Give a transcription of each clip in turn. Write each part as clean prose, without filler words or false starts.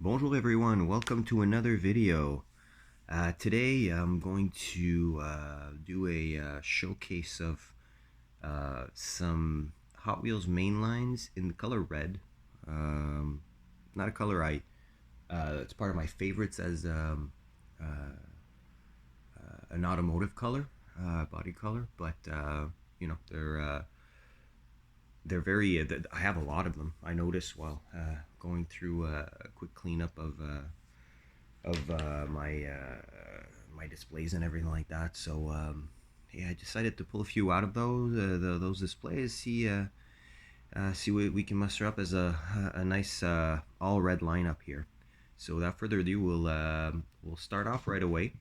Bonjour everyone, welcome to another video. Today I'm going to do a showcase of some Hot Wheels mainlines in the color red. Not a color it's part of my favorites as an automotive color, body color, but you know, they're very, I have a lot of them. I noticed while going through a quick cleanup of my displays and everything like that. So yeah, I decided to pull a few out of those displays. See what we can muster up as a nice all red lineup here. So without further ado, we'll start off right away.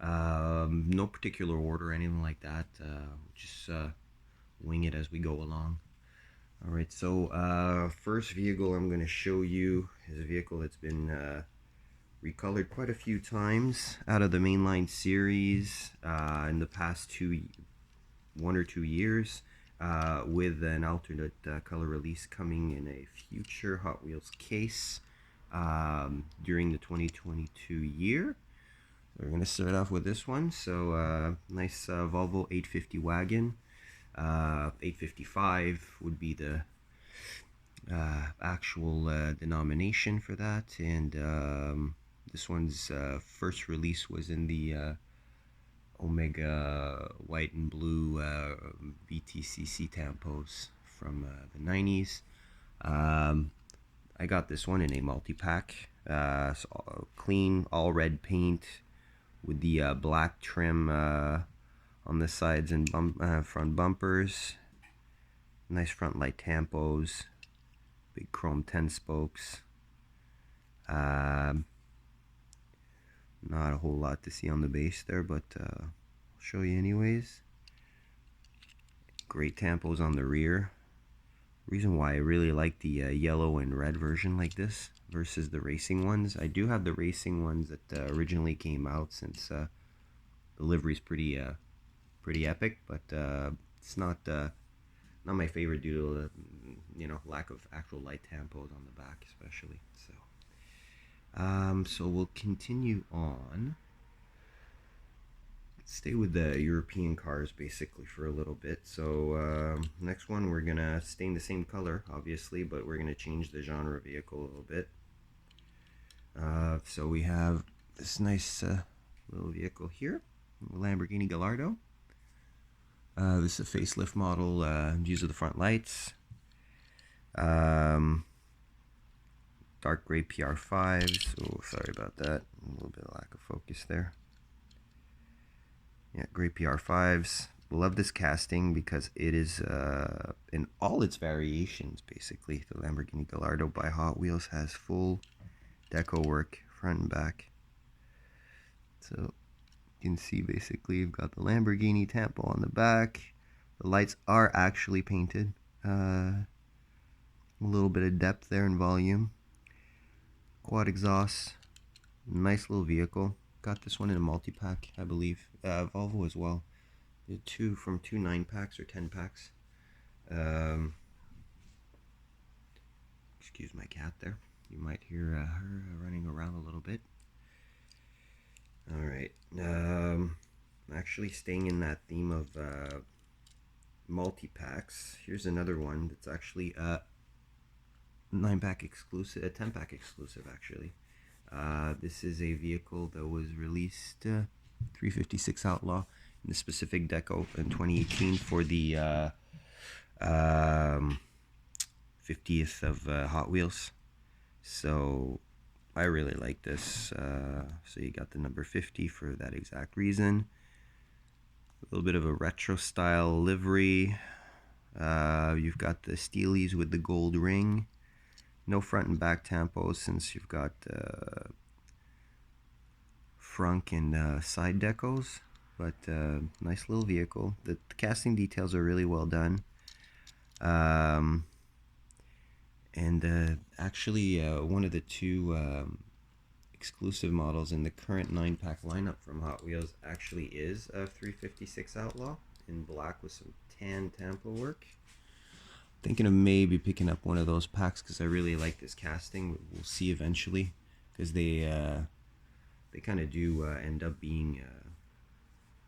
No particular order or anything like that. Just wing it as we go along. Alright, so first vehicle I'm going to show you is a vehicle that's been recolored quite a few times out of the mainline series in the past 1 or 2 years, with an alternate color release coming in a future Hot Wheels case during the 2022 year. We're going to start off with this one. So nice Volvo 850 wagon. 855 would be the actual denomination for that, and this one's first release was in the Omega white and blue VTCC tampos from the 90s. I got this one in a multi-pack, so clean all red paint with the black trim on the sides and front bumpers. Nice front light tampos, big chrome 10 spokes. Not a whole lot to see on the base there, but I'll show you anyways. Great tampos on the rear. Reason why I really like the yellow and red version like this versus the racing ones. I do have the racing ones that originally came out, since the livery's pretty epic, but it's not my favorite due to the lack of actual light tampos on the back, especially. So we'll continue on. Stay with the European cars basically for a little bit. So next one, we're gonna stay in the same color, obviously, but we're gonna change the genre vehicle a little bit. So we have this nice little vehicle here, Lamborghini Gallardo. This is a facelift model. These are the front lights. Dark gray PR5s. Oh, sorry about that. A little bit of lack of focus there. Yeah, gray PR5s. Love this casting because it is in all its variations, basically. The Lamborghini Gallardo by Hot Wheels has full deco work, front and back. So you can see basically you've got the Lamborghini tampo on the back. The lights are actually painted. A little bit of depth there in volume. Quad exhaust. Nice little vehicle. Got this one in a multi-pack, I believe. Volvo as well. Did two 9-packs or 10-packs. Excuse my cat there. You might hear her running around a little bit. Alright, actually staying in that theme of multi-packs, here's another one that's actually a 9-pack exclusive, a 10-pack exclusive actually. This is a vehicle that was released 356 Outlaw in the specific deco in 2018 for the 50th of Hot Wheels. So I really like this. So you got the number 50 for that exact reason. A little bit of a retro style livery. You've got the steelies with the gold ring. No front and back tampos, since you've got front and side decos. But nice little vehicle. The casting details are really well done. And actually one of the two exclusive models in the current 9-pack lineup from Hot Wheels actually is a 356 Outlaw in black with some tan tampo work. Thinking of maybe picking up one of those packs because I really like this casting. We'll see eventually. because they kind of do end up being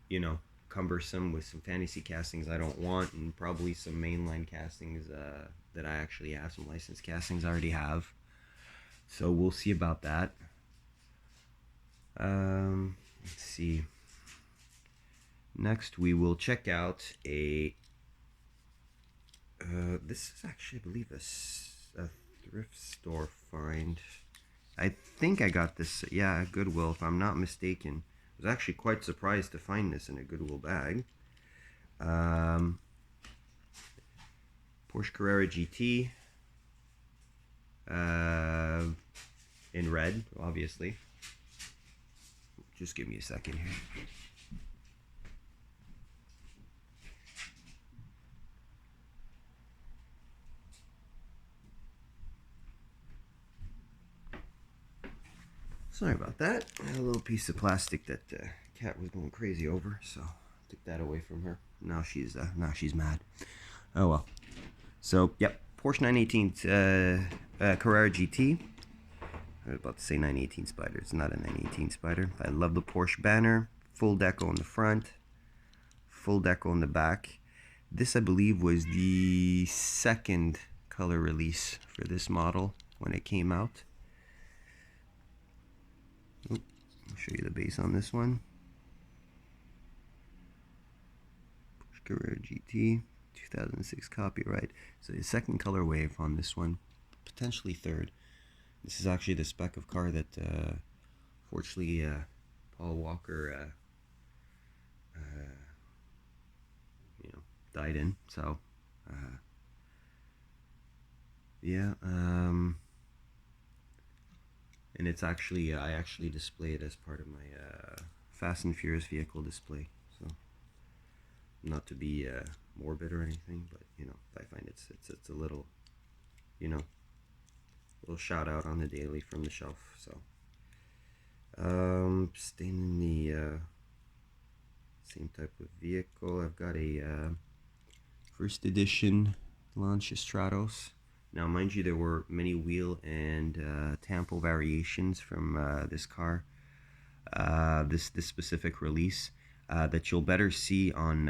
you know, cumbersome with some fantasy castings I don't want, and probably some mainline castings that I actually have, some licensed castings I already have. So we'll see about that. Let's see. Next, we will check out a. This is actually, I believe, a thrift store find. I think I got this, yeah, at Goodwill, if I'm not mistaken. I was actually quite surprised to find this in a Goodwill bag. Porsche Carrera GT. In red, obviously. Just give me a second here. Sorry about that. I had a little piece of plastic that cat was going crazy over, so I took that away from her. Now she's mad. Oh well. So yep, Porsche 918 Carrera GT. I was about to say 918 Spider. It's not a 918 Spider. I love the Porsche banner. Full deco in the front. Full deco in the back. This, I believe, was the second color release for this model when it came out. Oop, I'll show you the base on this one. Porsche Carrera GT, 2006 copyright. So the second color wave on this one, potentially third. This is actually the spec of car that, fortunately, Paul Walker, you know, died in. So, yeah. And it's actually, I actually display it as part of my Fast and Furious vehicle display. So, not to be morbid or anything, but you know, I find it's a little, you know, little shout out on the daily from the shelf. So, staying in the same type of vehicle, I've got a first edition Lancia Stratos. Now, mind you, there were many wheel and tampo variations from this car, this specific release, that you'll better see on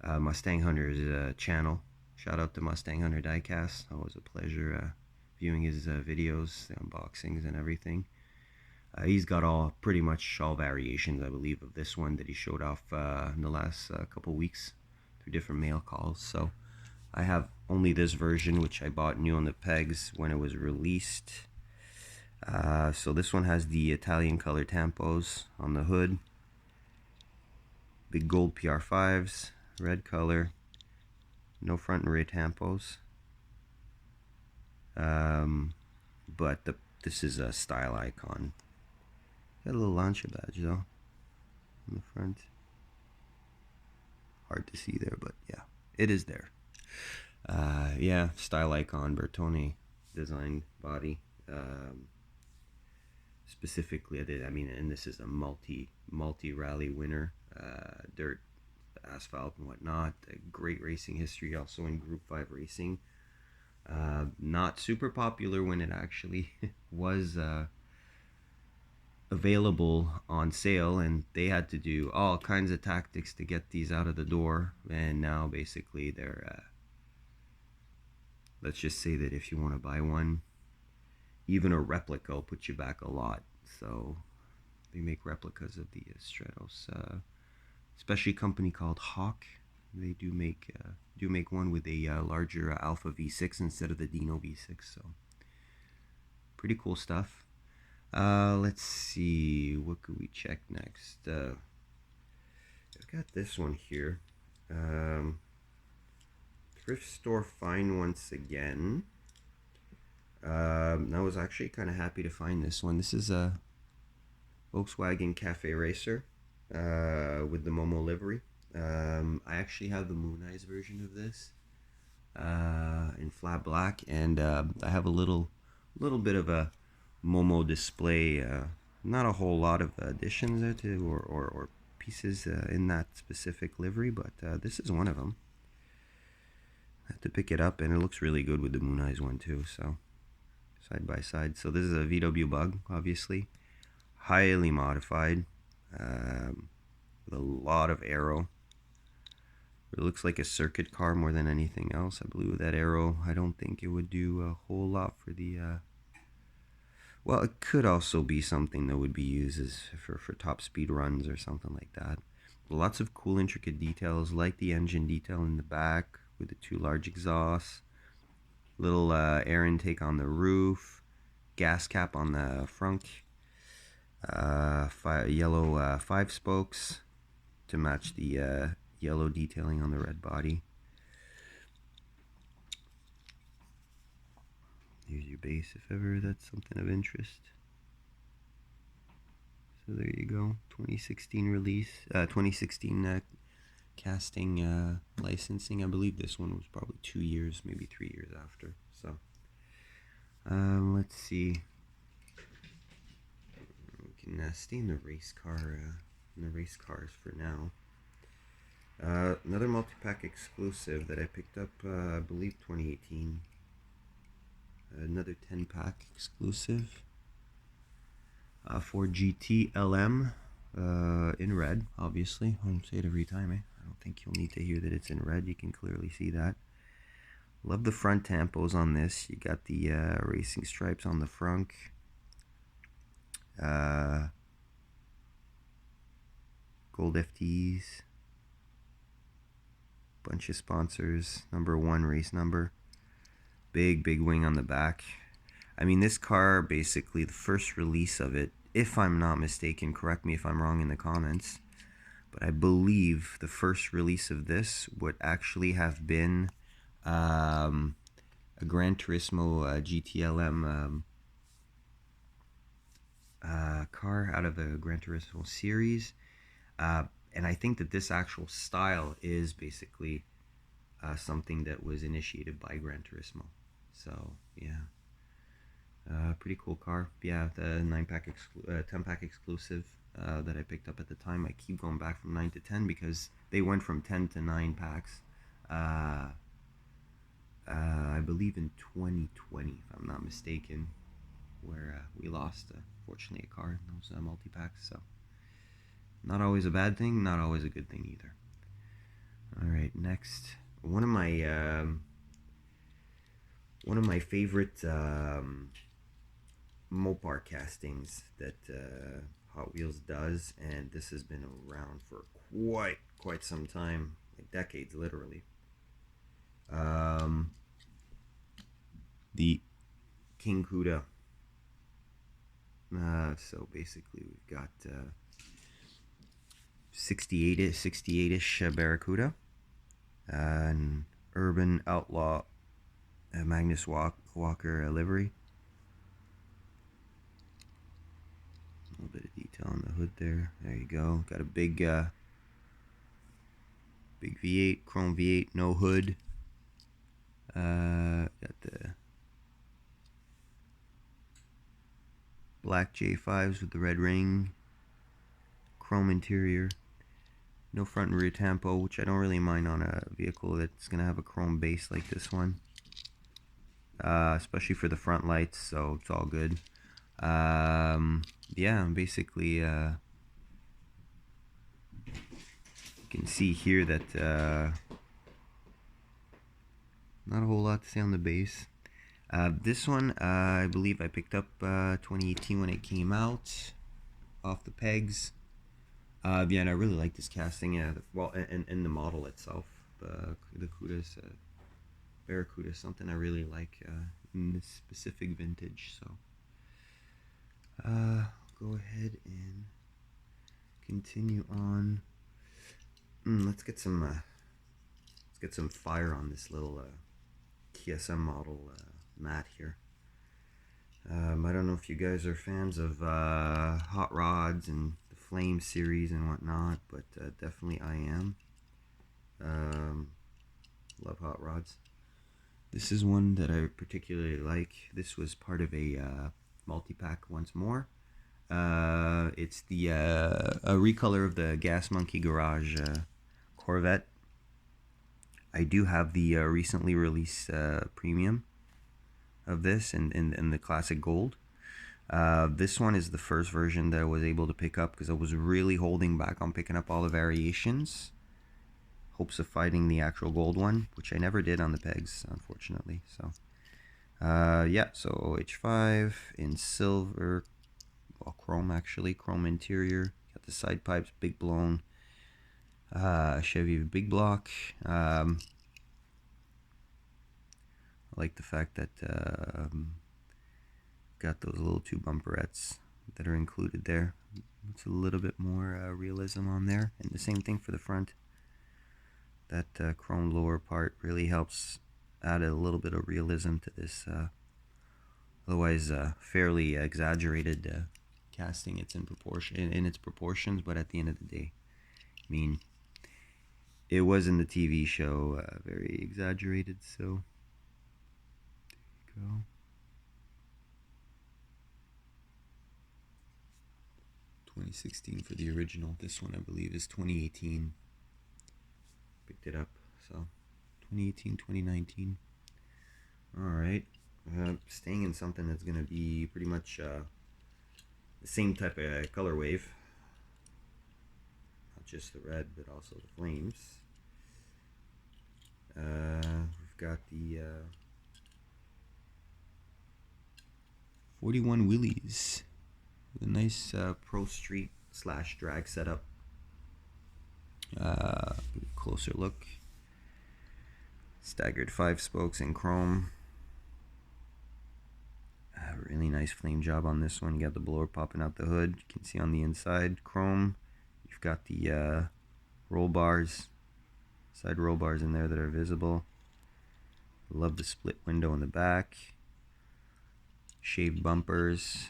Mustang Hunter's channel. Shout out to Mustang Hunter Diecast. Always a pleasure viewing his videos, the unboxings and everything. He's got pretty much all variations, I believe, of this one that he showed off in the last couple weeks through different mail calls. So I have only this version, which I bought new on the pegs when it was released. So this one has the Italian color tampos on the hood. Big gold PR5s, red color. No front and rear tampos. But this is a style icon. Got a little Lancia badge though on the front. Hard to see there, but yeah, it is there. Yeah, style icon, Bertone designed body. Specifically, I mean, and this is a multi rally winner, dirt, asphalt and whatnot. A great racing history, also in Group 5 racing. Not super popular when it actually was available on sale, and they had to do all kinds of tactics to get these out of the door. And now basically they're let's just say that if you want to buy one, even a replica will put you back a lot. So they make replicas of the Stratos, especially a company called Hawk. They do make one with a larger Alpha V6 instead of the Dino V6. So pretty cool stuff. Let's see, what could we check next? I've got this one here. Thrift store find once again. I was actually kind of happy to find this one. This is a Volkswagen Cafe Racer with the Momo livery. I actually have the Moon Eyes version of this in flat black, and I have a little bit of a Momo display. Not a whole lot of additions there to or pieces in that specific livery, but this is one of them. I have to pick it up, and it looks really good with the Moon Eyes one too. So side by side. So this is a VW Bug, obviously, highly modified, with a lot of aero. It looks like a circuit car more than anything else. I believe with that aero, I don't think it would do a whole lot for the well, it could also be something that would be used as for top speed runs or something like that. Lots of cool intricate details, like the engine detail in the back with the 2 large exhausts, little air intake on the roof, gas cap on the front, yellow 5 spokes to match the yellow detailing on the red body. Here's your base if ever that's something of interest. So there you go, 2016 release, 2016 casting licensing. I believe this one was probably 2 years, maybe 3 years after. So let's see. We can stay in the race cars for now. Another multi-pack exclusive that I picked up, I believe 2018. Another 10-pack exclusive. Ford GT LM in red, obviously. I don't say it every time, eh? I don't think you'll need to hear that it's in red. You can clearly see that. Love the front tampos on this. You got the racing stripes on the front. Gold FTs. Bunch of sponsors. #1 race number. Big wing on the back. I mean, this car, basically, the first release of it, if I'm not mistaken, correct me if I'm wrong in the comments, but I believe the first release of this would actually have been a Gran Turismo GTLM car out of the Gran Turismo series. And I think that this actual style is basically something that was initiated by Gran Turismo. So, yeah. Pretty cool car. Yeah, the 10-pack exclusive that I picked up at the time. I keep going back from 9 to 10 because they went from 10 to 9 packs. I believe in 2020, if I'm not mistaken, where we lost, fortunately, a car in those multi-packs. So, not always a bad thing, not always a good thing either. Alright, next. One of my favorite Mopar castings that Hot Wheels does, and this has been around for quite some time, like decades, literally. The King Cuda. So basically, we've got 68-ish Barracuda, an Urban Outlaw Magnus Walker livery. A little bit of detail on the hood there. There you go. Got a big V8, chrome V8, no hood. Got the black J5s with the red ring, chrome interior. No front and rear tampo, which I don't really mind on a vehicle that's going to have a chrome base like this one. Especially for the front lights, so it's all good. Yeah, basically, you can see here that not a whole lot to say on the base. This one, I believe I picked up 2018 when it came out, off the pegs. Yeah, and I really like this casting. Yeah, well, and the model itself, the Cuda's Barracuda, something I really like in this specific vintage. So, go ahead and continue on. Let's get some fire on this little KSM model mat here. I don't know if you guys are fans of hot rods and the Flame series and whatnot, but definitely I am. Love hot rods. This is one that I particularly like. This was part of a multi-pack once more. It's the a recolor of the Gas Monkey Garage Corvette. I do have the recently released premium. of this in the classic gold. This one is the first version that I was able to pick up because I was really holding back on picking up all the variations, hopes of finding the actual gold one, which I never did on the pegs, unfortunately. So yeah, so OH5 in silver, well, chrome actually, chrome interior, got the side pipes, big blown, Chevy big block. I like the fact that got those little two bumperettes that are included there. It's a little bit more realism on there, and the same thing for the front. That chrome lower part really helps add a little bit of realism to this otherwise fairly exaggerated casting. It's in proportion in its proportions, but at the end of the day, I mean, it was in the TV show very exaggerated. So there you go. 2016 for the original. This one I believe is 2018. Picked it up, so 2018, 2019. Alright, staying in something that's going to be pretty much the same type of color wave, not just the red but also the flames. We've got the 41 wheelies with a nice pro street / drag setup. Closer look. Staggered 5 spokes in chrome. Really nice flame job on this one. You got the blower popping out the hood. You can see on the inside chrome. You've got the roll bars, side roll bars in there that are visible. Love the split window in the back. Shaved bumpers.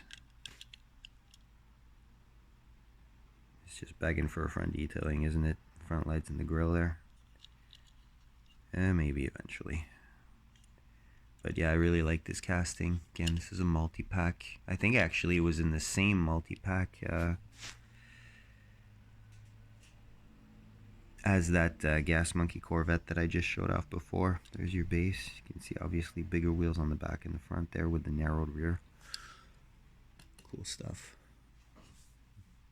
It's just begging for a front detailing, isn't it? Front lights and the grill there. Maybe eventually. But yeah, I really like this casting. Again, this is a multi-pack. I think actually it was in the same multi-pack as that Gas Monkey Corvette that I just showed off before. There's your base. You can see obviously bigger wheels on the back and the front there with the narrowed rear. Cool stuff.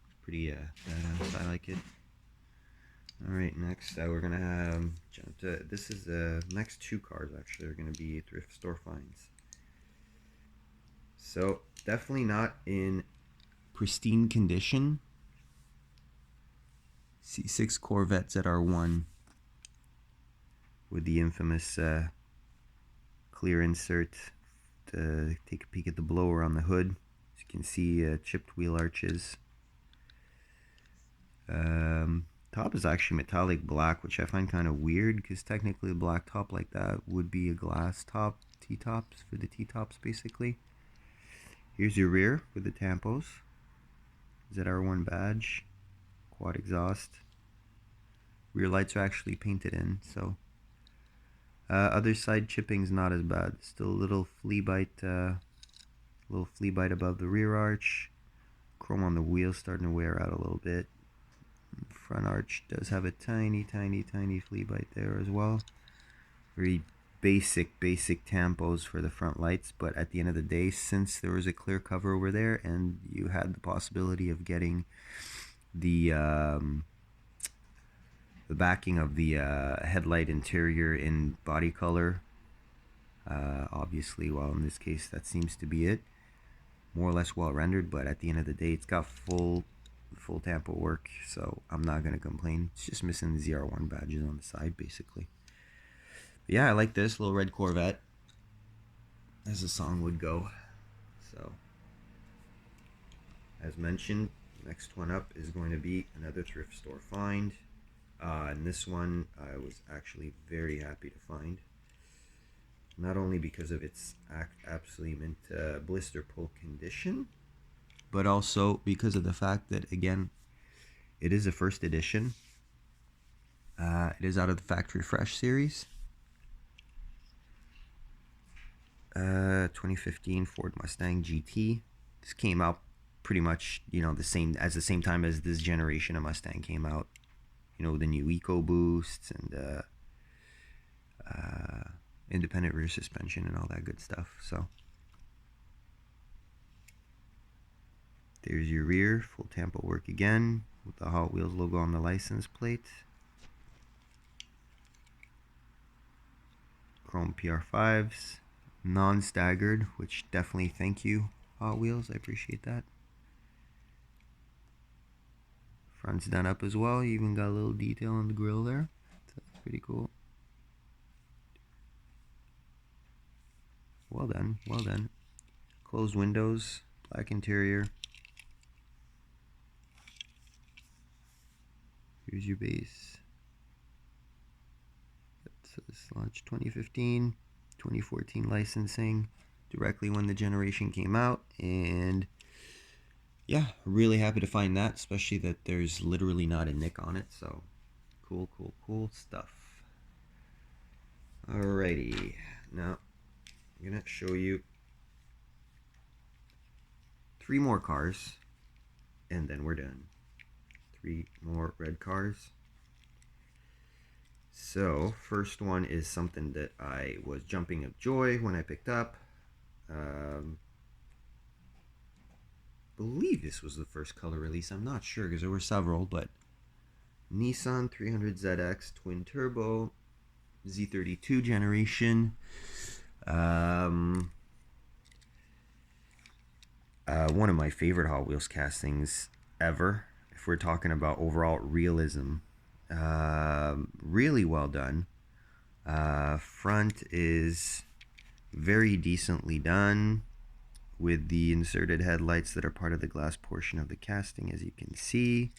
It's pretty badass. I like it. Alright, next we're going to have jump to, this is the next 2 cars actually are going to be thrift store finds. So definitely not in pristine condition. C6 Corvettes at R1 with the infamous clear insert to take a peek at the blower on the hood. As you can see, chipped wheel arches. Top is actually metallic black, which I find kind of weird because technically a black top like that would be a glass top, T-tops for the T-tops basically. Here's your rear with the tampos. ZR1 badge, quad exhaust. Rear lights are actually painted in, so other side chipping's not as bad. Still a little flea bite above the rear arch. Chrome on the wheels starting to wear out a little bit. Front arch does have a tiny flea bite there as well. Very basic tampos for the front lights, but at the end of the day, since there was a clear cover over there and you had the possibility of getting the backing of the headlight interior in body color, obviously, well in this case that seems to be it, more or less well rendered, but at the end of the day it's got full tampo work, so I'm not gonna complain. It's just missing the ZR1 badges on the side basically. But yeah, I like this little red Corvette, as the song would go. So as mentioned, next one up is going to be another thrift store find, and this one I was actually very happy to find, not only because of its absolutely mint blister pull condition, but also because of the fact that, again, it is a first edition. It is out of the Factory Fresh series. 2015 Ford Mustang Gt. This came out pretty much, the same time as this generation of Mustang came out. The new EcoBoosts and independent rear suspension and all that good stuff. So there's your rear, full tampo work again with the Hot Wheels logo on the license plate. Chrome PR5s, non-staggered, which definitely thank you, Hot Wheels. I appreciate that. Front's done up as well. You even got a little detail on the grill there. So that's pretty cool. Well done, well done. Closed windows, black interior. Here's your base. It says launch 2015, 2014 licensing, directly when the generation came out, and yeah, really happy to find that, especially that there's literally not a nick on it. So cool, cool, cool stuff. Alrighty, now I'm gonna show you 3 more cars, and then we're done. 3 more red cars. So first one is something that I was jumping of joy when I picked up. Believe this was the first color release. I'm not sure because there were several, but Nissan 300ZX twin turbo Z32 generation. One of my favorite Hot Wheels castings ever. If we're talking about overall realism, really well done. Front is very decently done with the inserted headlights that are part of the glass portion of the casting, as you can see.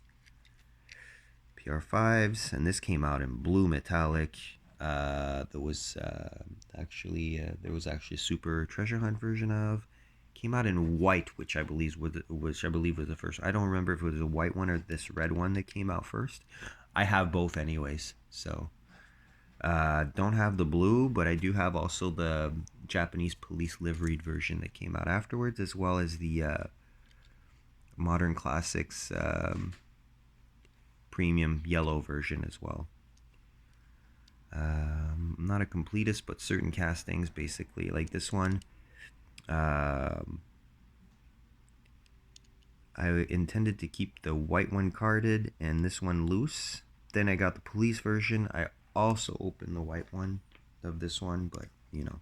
PR5s, and this came out in blue metallic. There was actually a super treasure hunt version of. Came out in white, which I believe was the first. I don't remember if it was a white one or this red one that came out first. I have both anyways, so don't have the blue, but I do have also the Japanese police liveried version that came out afterwards, as well as the Modern Classics premium yellow version as well. I'm not a completist, but certain castings, basically, like this one, I intended to keep the white one carded and this one loose. Then I got the police version. I also opened the white one of this one, but you know,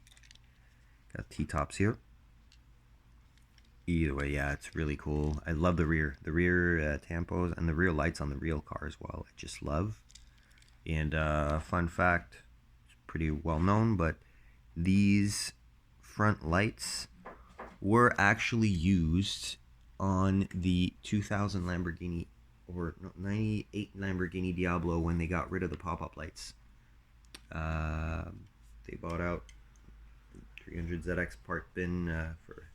got T-tops here. Either way, yeah, it's really cool. I love the rear tampos and the rear lights on the real car as well. I just love. And fun fact, it's pretty well known, but these front lights were actually used on the 2000 Lamborghini, or 98 Lamborghini Diablo, when they got rid of the pop-up lights. They bought out 300ZX part bin for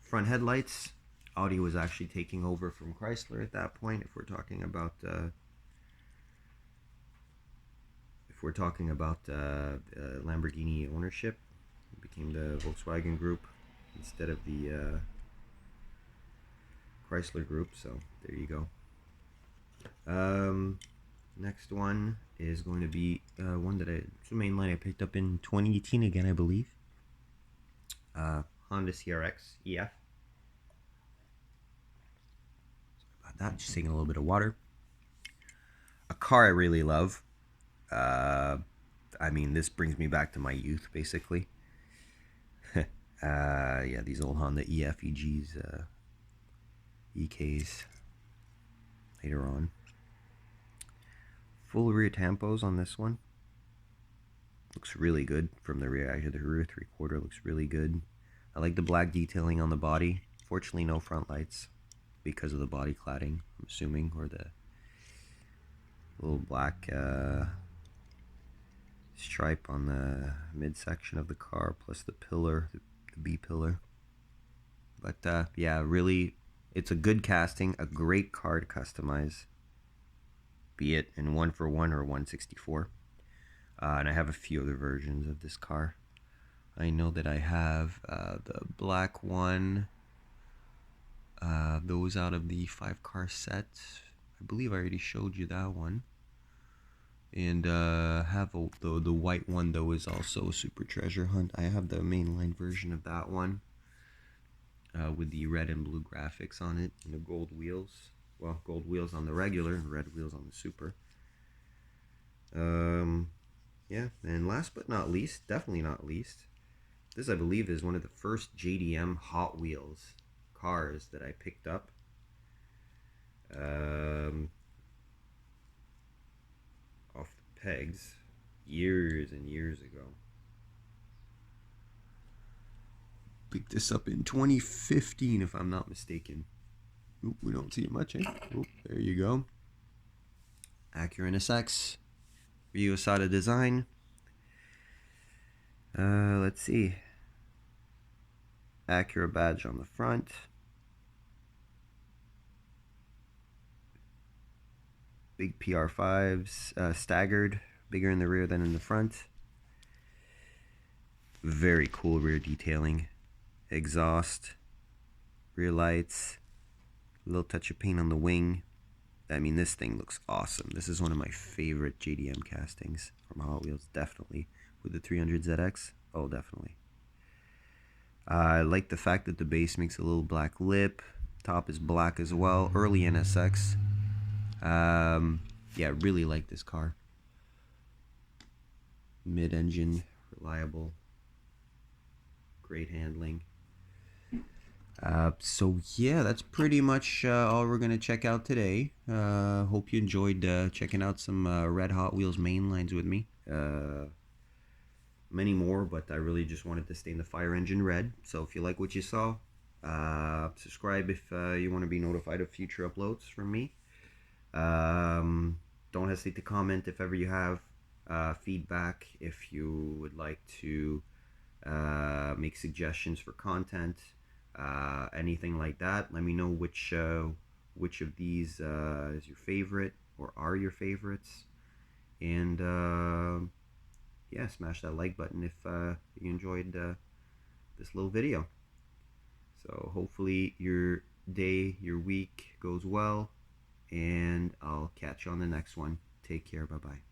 front headlights. Audi was actually taking over from Chrysler at that point. If we're talking about Lamborghini ownership, it became the Volkswagen Group instead of the Chrysler Group. So there you go. Next one is going to be one that it's a mainline I picked up in 2018 again, I believe. Honda Crx Ef. Sorry about that. Just taking a little bit of water. A car I really love. I mean, this brings me back to my youth, basically. Yeah, these old Honda EF, EGs, EKs later on. Full rear tampos on this one. Looks really good from the rear. Actually, the rear 3/4 looks really good. I like the black detailing on the body. Fortunately, no front lights because of the body cladding, I'm assuming, or the little black stripe on the midsection of the car, plus the pillar, the B pillar. But yeah, really, it's a good casting, a great car to customize, be it in 141 or 164. And I have a few other versions of this car. I know that I have the black one, those out of the 5-car set. I believe I already showed you that one. And have the white one though is also a super treasure hunt. I have the mainline version of that one with the red and blue graphics on it and the gold wheels. Well, gold wheels on the regular and red wheels on the super. Yeah, and last but not least, definitely not least, this I believe is one of the first JDM Hot Wheels cars that I picked up. Off the pegs years and years ago. Picked this up in 2015 if I'm not mistaken. Oop, we don't see it much, eh? Oop, there you go. Acura Nsx, Rio Asada design. Let's see. Acura badge on the front. Big PR5s, staggered, bigger in the rear than in the front. Very cool rear detailing. Exhaust, rear lights, a little touch of paint on the wing. I mean, this thing looks awesome. This is one of my favorite JDM castings from Hot Wheels, definitely. With the 300ZX, oh, definitely. I like the fact that the base makes a little black lip. Top is black as well. Early NSX. Yeah, really like this car. Mid-engine, reliable, great handling. So yeah, that's pretty much all we're gonna check out today. Hope you enjoyed checking out some red Hot Wheels mainlines with me. Many more, but I really just wanted to stay in the fire engine red. So if you like what you saw, subscribe if you want to be notified of future uploads from me. Don't hesitate to comment if ever you have feedback, if you would like to make suggestions for content, anything like that. Let me know which of these is your favorite or are your favorites, and yeah, smash that like button if you enjoyed this little video. So hopefully your day, your week goes well, and I'll catch you on the next one. Take care. Bye bye.